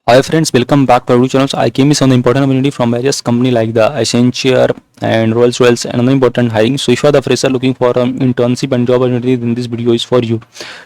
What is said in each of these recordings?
Hi friends, welcome back to our channel. So I came with some important opportunity from various company like the Accenture and Rolls-Royce and another important hiring. So if you are the fresher looking for internship and job opportunity, then this video is for you.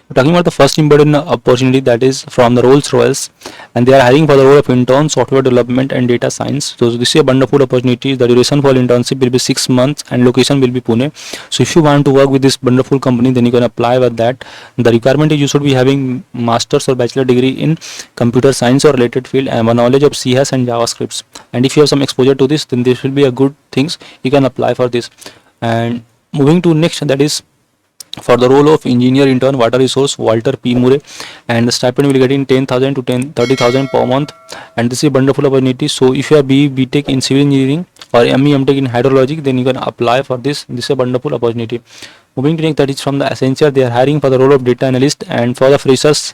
We're talking about the first important opportunity, that is from the Rolls-Royce, and they are hiring for the role of intern software development and data science. So this is a wonderful opportunity. The duration for internship will be 6 months and location will be Pune. So if you want to work with this wonderful company, then you can apply with that. The requirement is you should be having master's or bachelor degree in computer science or related field and a knowledge of CS and JavaScripts. And if you have some exposure to this, then this will be a good things. You can apply for this. And moving to next, that is for the role of engineer intern water resource, Walter P. Murray, and the stipend will get in 10,000 to 30,000 per month. And this is a wonderful opportunity. So if you are BTech in civil engineering or ME/MTech in hydrology, then you can apply for this. This is a wonderful opportunity. Moving to next, that is from the Accenture. They are hiring for the role of data analyst and for the freshers.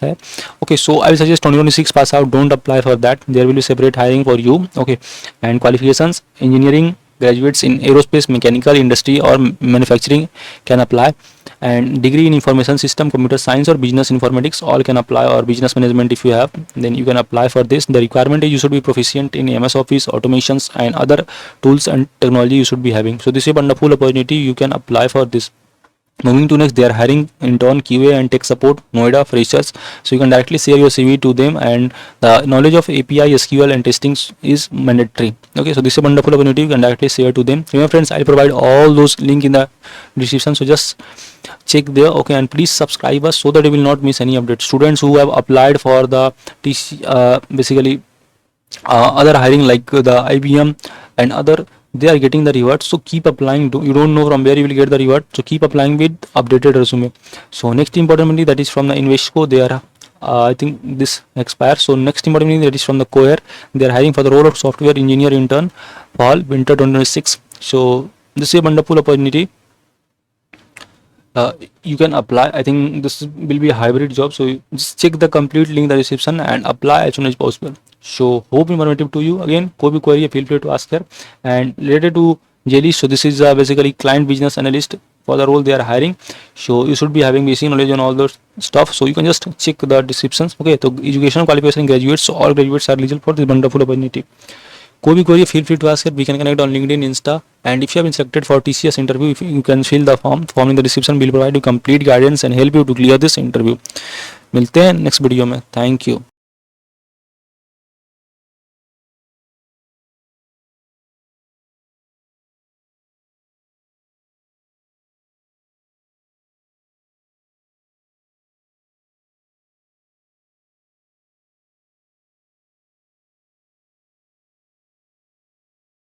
Okay, so I will suggest 2026 pass out. Don't apply for that. There will be separate hiring for you. Okay, and qualifications: engineering graduates in aerospace, mechanical industry or manufacturing can apply, and degree in information system, computer science or business informatics all can apply, or business management if you have, then you can apply for this. The requirement is you should be proficient in MS Office, automations and other tools and technology you should be having. So this is a wonderful opportunity. You can apply for this. Moving to next, they are hiring intern QA and tech support, Noida freshers. So you can directly share your CV to them, and the knowledge of API, SQL and testing is mandatory. Okay, so this is a wonderful opportunity. You can directly share to them. Remember friends, I'll provide all those link in the description, so just check there. Okay, and please subscribe us so that you will not miss any update. Students who have applied for the TC, basically other hiring like the IBM and other, they are getting the reward. So keep applying. You don't know from where you will get the reward, so keep applying with updated resume. So next importantly, that is from the Invesco. They are I think this expires. So next importantly, that is from the Cohere. They are hiring for the role of software engineer intern fall winter 2026. So this is a wonderful opportunity. You can apply. I think this will be a hybrid job, so just check the complete link in the description and apply as soon as possible. So hope informative to you. Again, कोई भी query feel free to ask here. And related to Jelly, so this is basically client business analyst for the role they are hiring. So you should be having basic knowledge on all those stuff. So you can just check the descriptions. Okay, so education qualification graduates, so all graduates are eligible for this wonderful opportunity. कोई भी query feel free to ask it. We can connect on LinkedIn, Insta, and if you have been selected for TCS interview, if you can fill the form in the description. Will provide you complete guidance and help you to clear this interview. मिलते हैं next video में. Thank you.